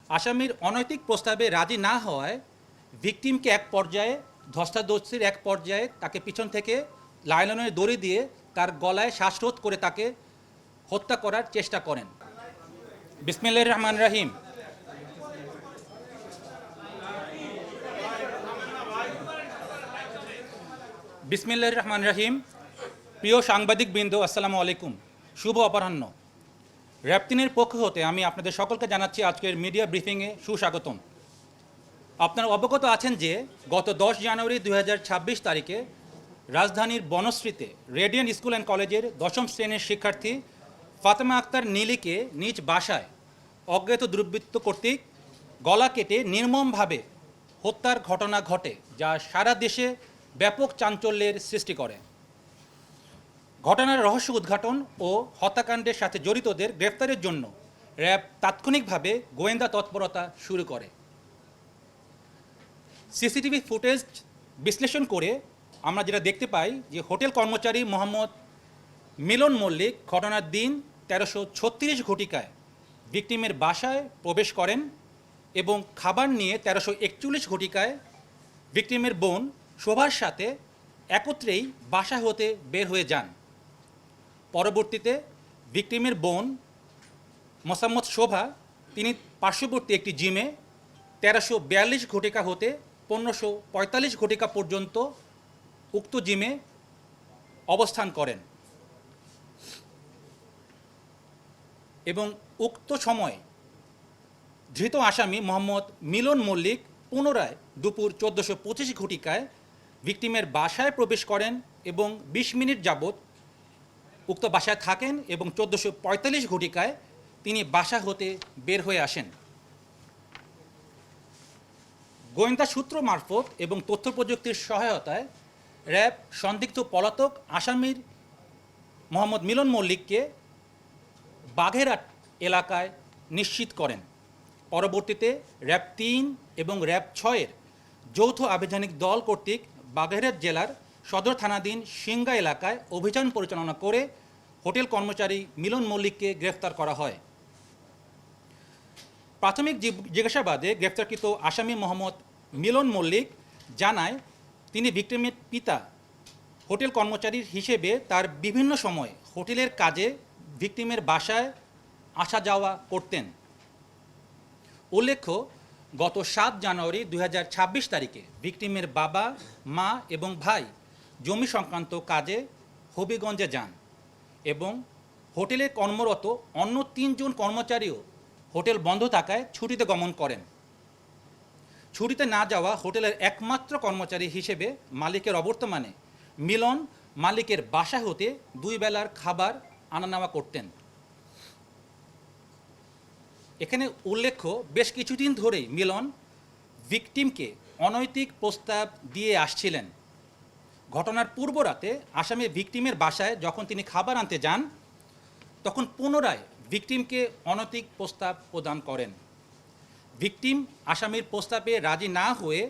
আসামির অনৈতিক প্রস্তাবে রাজি না হওয়ায় ভিকটিমকে এক পর্যায়ে ধস্তাধস্তির এক পর্যায়ে তাকে পিছন থেকে লাইলনের দড়ি দিয়ে তার গলায় শ্বাসরোধ করে তাকে হত্যা করার চেষ্টা করেন। বিসমিল্লাহির রহমানির রহিম। বিসমিল্লাহির রহমানির রহিম। প্রিয় সাংবাদিকবৃন্দ, আসসালামু আলাইকুম। শুভ অপরাহ্ন। র্যাব3-এর পক্ষ হতে আমি আপনাদের সকলকে জানাচ্ছি আজকের মিডিয়া ব্রিফিংয়ে সুস্বাগতম। আপনারা অবগত আছেন যে গত 10 জানুয়ারি 2026 তারিখে রাজধানীর বনশ্রীতে রেডিয়েন্ট স্কুল অ্যান্ড কলেজের 10ম শ্রেণীর শিক্ষার্থী ফাতেমা আক্তার নীলিকে নিজ বাসায় অজ্ঞাত দুর্বৃত্ত কর্তৃক গলা কেটে নির্মমভাবে হত্যার ঘটনা ঘটে, যা সারা দেশে ব্যাপক চাঞ্চল্যের সৃষ্টি করে। ঘটনার রহস্য উদ্ঘাটন ও হত্যাকাণ্ডের সাথে জড়িতদের গ্রেফতারের জন্য র্যাব তাৎক্ষণিকভাবে গোয়েন্দা তৎপরতা শুরু করে। সিসিটিভি ফুটেজ বিশ্লেষণ করে আমরা যেটা দেখতে পাই যে হোটেল কর্মচারী মোহাম্মদ মিলন মল্লিক ঘটনার দিন 1336 ঘটিকায় ভিকটিমের বাসায় প্রবেশ করেন এবং খাবার নিয়ে 1341 ঘটিকায় ভিকটিমের বোন শোভার সাথে একত্রেই বাসা হতে বের হয়ে যান। পরবর্তীতে ভিকটিমের বোন মোসাম্মদ শোভা তিনি পার্শ্ববর্তী একটি জিমে 1342 ঘটিকা হতে 1545 ঘটিকা পর্যন্ত উক্ত জিমে অবস্থান করেন এবং উক্ত সময়ে ধৃত আসামি মোহাম্মদ মিলন মল্লিক পুনরায় দুপুর 1425 ঘটিকায় ভিকটিমের বাসায় প্রবেশ করেন এবং 20 মিনিট যাবৎ উক্ত বাসায় থাকেন এবং 1445 ঘটিকায় তিনি বাসা হতে বের হয়ে আসেন। গোয়েন্দা সূত্র মারফত এবং তথ্য প্রযুক্তির সহায়তায় র্যাব সন্দিগ্ধ পলাতক আসামির মোহাম্মদ মিলন মল্লিককে বাঘেরহাট এলাকায় নিশ্চিত করেন। পরবর্তীতে র্যাব 3 এবং র্যাব 6-এর যৌথ আভিযানিক দল কর্তৃক বাগেরহাট জেলার সদর থানাধীন সিংগা এলাকায় অভিযান পরিচালনা করে হোটেল কর্মচারী মিলন মল্লিককে গ্রেফতার করা হয়। প্রাথমিক জিজ্ঞাসাবাদে গ্রেফতারকৃত আসামি মোহাম্মদ মিলন মল্লিক জানায় তিনি ভিকটিমের পিতা হোটেল কর্মচারী হিসেবে তার বিভিন্ন সময় হোটেলের কাজে ভিকটিমের বাসায় আসা যাওয়া করতেন। উল্লেখ্য, গত 7 জানুয়ারি 2026 তারিখে ভিকটিমের বাবা, মা এবং ভাই জমি সংক্রান্ত কাজে হবিগঞ্জে যান এবং হোটেলে কর্মরত অন্য 3 জন কর্মচারীও হোটেল বন্ধ থাকায় ছুটিতে গমন করেন। ছুটিতে না যাওয়া হোটেলের একমাত্র কর্মচারী হিসেবে মালিকের অবর্তমানে মিলন মালিকের বাসা হতে 2 বেলার খাবার আনা নেওয়া করতেন। এখানে উল্লেখ্য, বেশ কিছুদিন ধরেই মিলন ভিকটিমকে অনৈতিক প্রস্তাব দিয়ে আসছিলেন। ঘটনার পূর্ব রাতে আসামি ভিকটিমের বাসায় যখন তিনি খাবার আনতে যান, তখন পুনরায় ভিকটিমকে অনৈতিক প্রস্তাব প্রদান করেন। ভিকটিম আসামির প্রস্তাবে রাজি না হয়ে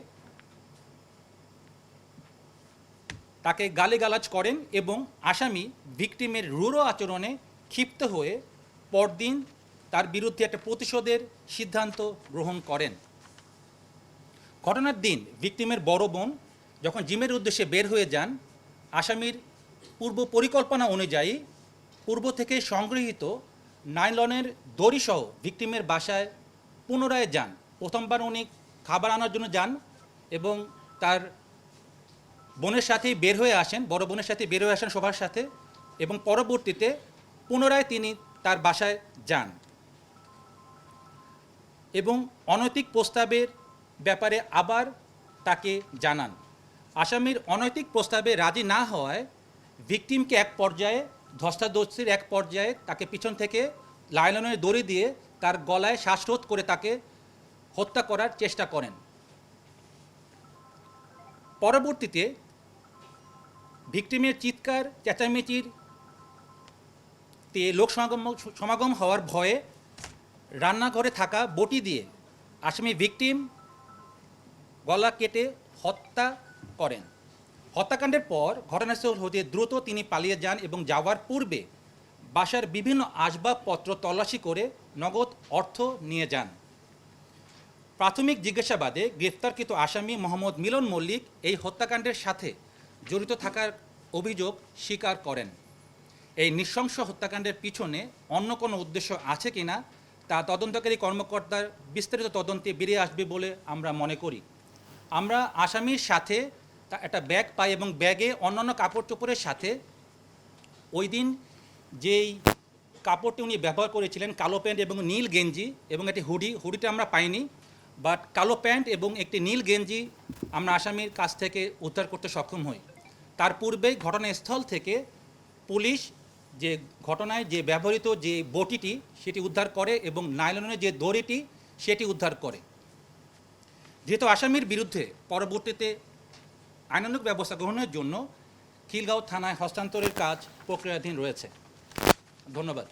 তাকে গালিগালাজ করেন এবং আসামি ভিকটিমের রূঢ় আচরণে ক্ষিপ্ত হয়ে পরদিন তার বিরুদ্ধে একটা প্রতিশোধের সিদ্ধান্ত গ্রহণ করেন। ঘটনার দিন ভিকটিমের বড় বোন যখন জিমের উদ্দেশ্যে বের হয়ে যান, আসামির পূর্ব পরিকল্পনা অনুযায়ী পূর্ব থেকে সংগৃহীত নাইলনের দড়িসহ ভিকটিমের বাসায় পুনরায় যান। প্রথমবার উনি খাবার আনার জন্য যান এবং তার বোনের সাথেই বের হয়ে আসেন, বড় বোনের সাথে বের হয়ে আসেন সবার সাথে, এবং পরবর্তীতে পুনরায় তিনি তার বাসায় যান এবং অনৈতিক প্রস্তাবের ব্যাপারে আবার তাকে জানান। আসামির অনৈতিক প্রস্তাবে রাজি না হওয়ায় ভিকটিমকে এক পর্যায়ে ধস্তাধস্তির এক পর্যায়ে তাকে পিছন থেকে লাইলনের দড়ি দিয়ে তার গলায় শ্বাসরোধ করে তাকে হত্যা করার চেষ্টা করেন। পরবর্তীতে ভিকটিমের চিৎকার চেঁচামেচির লোক সমাগম হওয়ার ভয়ে রান্নাঘরে থাকা বটি দিয়ে আসামি ভিকটিম গলা কেটে হত্যা করেন। হত্যাকাণ্ডের পর ঘটনাস্থল হতে দ্রুত তিনি পালিয়ে যান এবং যাওয়ার পূর্বে বাসার বিভিন্ন আসবাবপত্র তল্লাশি করে নগদ অর্থ নিয়ে যান। প্রাথমিক জিজ্ঞাসাবাদে গ্রেফতারকৃত আসামি মোহাম্মদ মিলন মল্লিক এই হত্যাকাণ্ডের সাথে জড়িত থাকার অভিযোগ স্বীকার করেন। এই নৃশংস হত্যাকাণ্ডের পিছনে অন্য কোনো উদ্দেশ্য আছে কিনা তা তদন্তকারী কর্মকর্তার বিস্তারিত তদন্তে বেরিয়ে আসবে বলে আমরা মনে করি। আমরা আসামির সাথে একটা ব্যাগ পাই এবং ব্যাগে অন্যান্য কাপড় চোপড়ের সাথে ওই দিন যেই কাপড়টি উনি ব্যবহার করেছিলেন কালো প্যান্ট এবং নীল গেঞ্জি এবং একটি হুডিটা আমরা পাইনি, বাট কালো প্যান্ট এবং একটি নীল গেঞ্জি আমরা আসামির কাছ থেকে উদ্ধার করতে সক্ষম হই। তার পূর্বেই ঘটনাস্থল থেকে পুলিশ যে ঘটনায় যে ব্যবহৃত যে বটিটি সেটি উদ্ধার করে এবং নাইলনের যে দড়িটি সেটি উদ্ধার করে। যেহেতু আসামির বিরুদ্ধে পরবর্তীতে আইনানুগ ব্যবস্থা গ্রহণের জন্য খিলগাঁও থানায় হস্তান্তরের কাজ প্রক্রিয়াধীন রয়েছে। ধন্যবাদ।